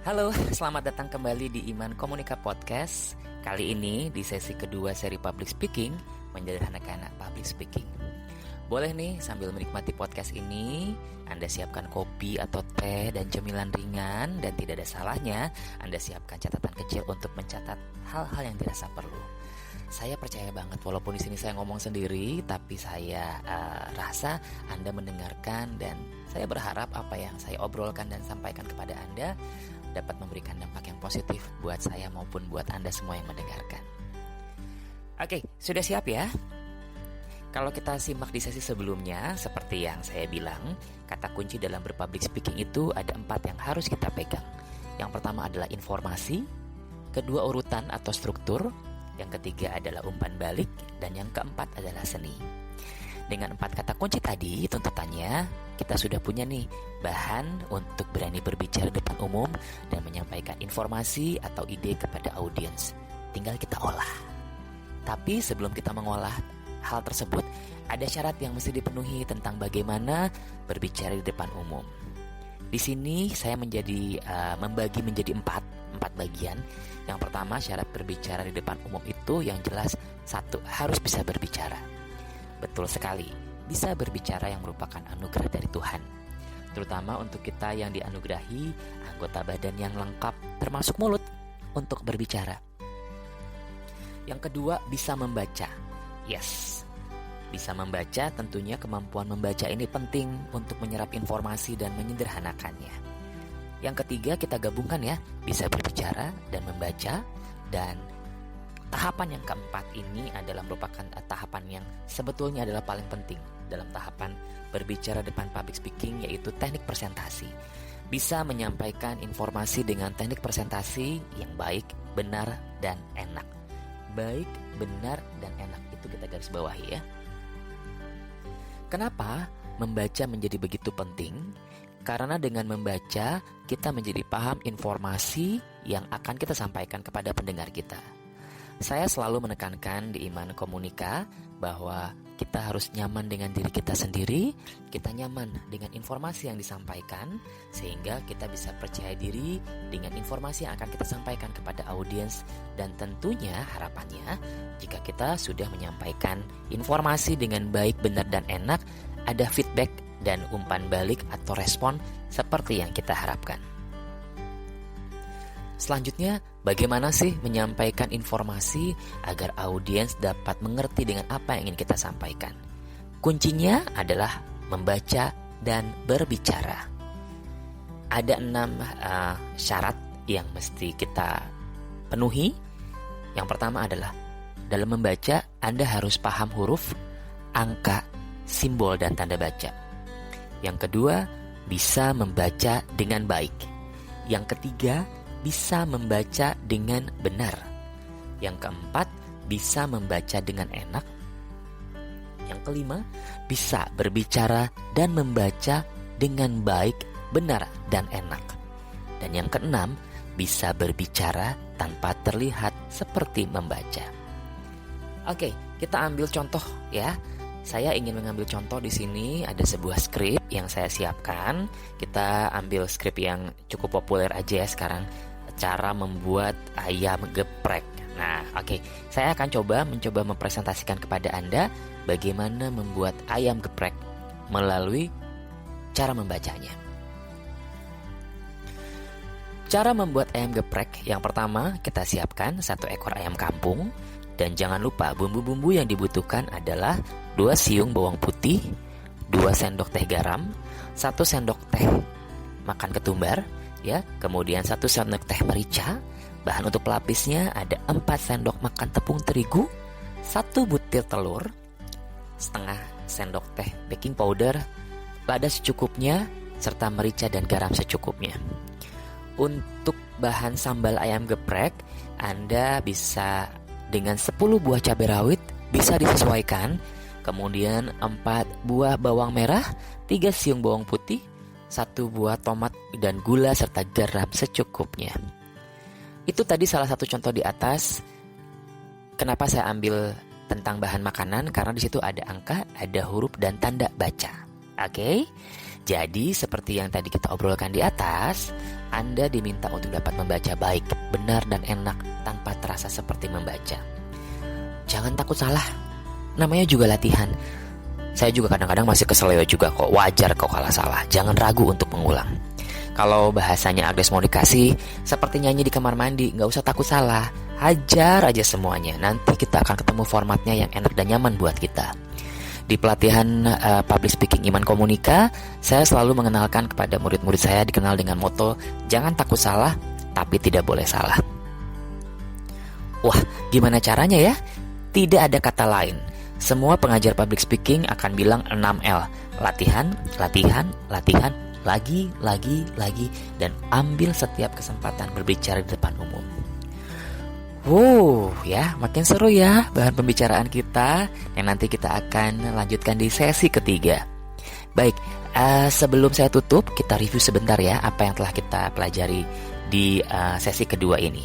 Halo, selamat datang kembali di Iman Komunika Podcast. Kali ini di sesi kedua seri Public Speaking, menyederhanakan public speaking. Boleh nih sambil menikmati podcast ini, Anda siapkan kopi atau teh dan cemilan ringan. Dan tidak ada salahnya Anda siapkan catatan kecil untuk mencatat hal-hal yang dirasa perlu. Saya percaya banget walaupun di sini saya ngomong sendiri, tapi saya rasa Anda mendengarkan, dan saya berharap apa yang saya obrolkan dan sampaikan kepada Anda dapat memberikan dampak yang positif buat saya maupun buat Anda semua yang mendengarkan. Oke, sudah siap ya? Kalau kita simak di sesi sebelumnya, seperti yang saya bilang, kata kunci dalam berpublic speaking itu ada 4 yang harus kita pegang. Yang pertama adalah informasi, kedua urutan atau struktur, yang ketiga adalah umpan balik, dan yang keempat adalah seni. Dengan 4 kata kunci tadi, tuntutannya kita sudah punya nih bahan untuk berani berbicara depan umum dan menyampaikan informasi atau ide kepada audiens. Tinggal kita olah. Tapi sebelum kita mengolah hal tersebut, ada syarat yang mesti dipenuhi tentang bagaimana berbicara di depan umum. Di sini saya membagi menjadi 4 bagian. Yang pertama, syarat berbicara di depan umum itu yang jelas 1, harus bisa berbicara. Betul sekali, bisa berbicara yang merupakan anugerah dari Tuhan. Terutama untuk kita yang dianugerahi anggota badan yang lengkap termasuk mulut untuk berbicara. Yang kedua, bisa membaca. Yes, bisa membaca, tentunya kemampuan membaca ini penting untuk menyerap informasi dan menyederhanakannya. Yang ketiga, kita gabungkan ya, bisa berbicara dan membaca. Dan tahapan yang keempat ini adalah merupakan tahapan yang sebetulnya adalah paling penting dalam tahapan berbicara depan public speaking, yaitu teknik presentasi. Bisa menyampaikan informasi dengan teknik presentasi yang baik, benar, dan enak. Baik, benar, dan enak, itu kita garis bawahi ya. Kenapa membaca menjadi begitu penting? Karena dengan membaca, kita menjadi paham informasi yang akan kita sampaikan kepada pendengar kita. Saya selalu menekankan di Iman Komunika bahwa kita harus nyaman dengan diri kita sendiri, kita nyaman dengan informasi yang disampaikan, sehingga kita bisa percaya diri dengan informasi yang akan kita sampaikan kepada audiens. Dan tentunya harapannya, jika kita sudah menyampaikan informasi dengan baik, benar, dan enak, ada feedback dan umpan balik atau respon seperti yang kita harapkan. Selanjutnya, bagaimana sih menyampaikan informasi agar audiens dapat mengerti dengan apa yang ingin kita sampaikan? Kuncinya adalah membaca dan berbicara. Ada 6 syarat yang mesti kita penuhi. Yang pertama adalah dalam membaca, Anda harus paham huruf, angka, simbol, dan tanda baca. Yang kedua, bisa membaca dengan baik. Yang ketiga, bisa membaca dengan benar. Yang keempat, bisa membaca dengan enak. Yang kelima, bisa berbicara dan membaca dengan baik, benar, dan enak. Dan yang keenam, bisa berbicara tanpa terlihat seperti membaca. Oke, kita ambil contoh ya. Saya ingin mengambil contoh di sini, ada sebuah skrip yang saya siapkan. Kita ambil skrip yang cukup populer aja ya sekarang, cara membuat ayam geprek. Nah, oke, saya akan mencoba mempresentasikan kepada Anda bagaimana membuat ayam geprek melalui cara membacanya. Cara membuat ayam geprek, yang pertama kita siapkan 1 ekor ayam kampung. Dan jangan lupa bumbu-bumbu yang dibutuhkan adalah 2 siung bawang putih, 2 sendok teh garam, 1 sendok teh makan ketumbar, ya, kemudian 1 sendok teh merica. Bahan untuk pelapisnya ada 4 sendok makan tepung terigu, 1 butir telur, setengah sendok teh baking powder, lada secukupnya, serta merica dan garam secukupnya. Untuk bahan sambal ayam geprek, Anda bisa dengan 10 buah cabai rawit, bisa disesuaikan. Kemudian 4 buah bawang merah, 3 siung bawang putih, 1 buah tomat dan gula serta garam secukupnya. Itu tadi salah satu contoh di atas. Kenapa saya ambil tentang bahan makanan? Karena di situ ada angka, ada huruf dan tanda baca. Oke. Jadi seperti yang tadi kita obrolkan di atas, Anda diminta untuk dapat membaca baik, benar dan enak tanpa terasa seperti membaca. Jangan takut salah, namanya juga latihan. Saya juga kadang-kadang masih keseleo juga kok, wajar kok kalau salah. Jangan ragu untuk mengulang. Kalau bahasanya Agnes mau dikasih, seperti nyanyi di kamar mandi, gak usah takut salah. Hajar aja semuanya, nanti kita akan ketemu formatnya yang enak dan nyaman buat kita. Di pelatihan public speaking Iman Komunika, saya selalu mengenalkan kepada murid-murid saya dikenal dengan moto, jangan takut salah, tapi tidak boleh salah. Wah, gimana caranya ya? Tidak ada kata lain. Semua pengajar public speaking akan bilang 6L. Latihan, latihan, latihan, lagi, dan ambil setiap kesempatan berbicara di depan umum. Ya, makin seru ya bahan pembicaraan kita yang nanti kita akan lanjutkan di sesi ketiga. Baik, sebelum saya tutup, kita review sebentar ya apa yang telah kita pelajari di sesi kedua ini.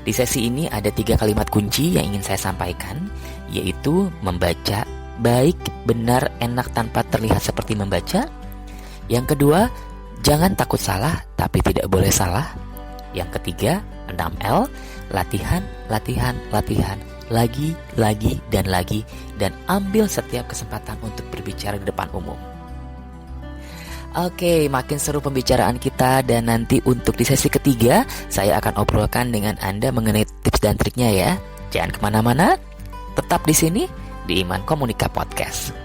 Di sesi ini ada 3 kalimat kunci yang ingin saya sampaikan, yaitu membaca baik, benar, enak tanpa terlihat seperti membaca. Yang kedua, jangan takut salah tapi tidak boleh salah. Yang ketiga, 6L, latihan, latihan, latihan, lagi, dan ambil setiap kesempatan untuk berbicara di depan umum. Oke, makin seru pembicaraan kita, dan nanti untuk di sesi ketiga saya akan obrolkan dengan Anda mengenai tips dan triknya ya. Jangan kemana-mana, tetap di sini di Iman Komunika Podcast.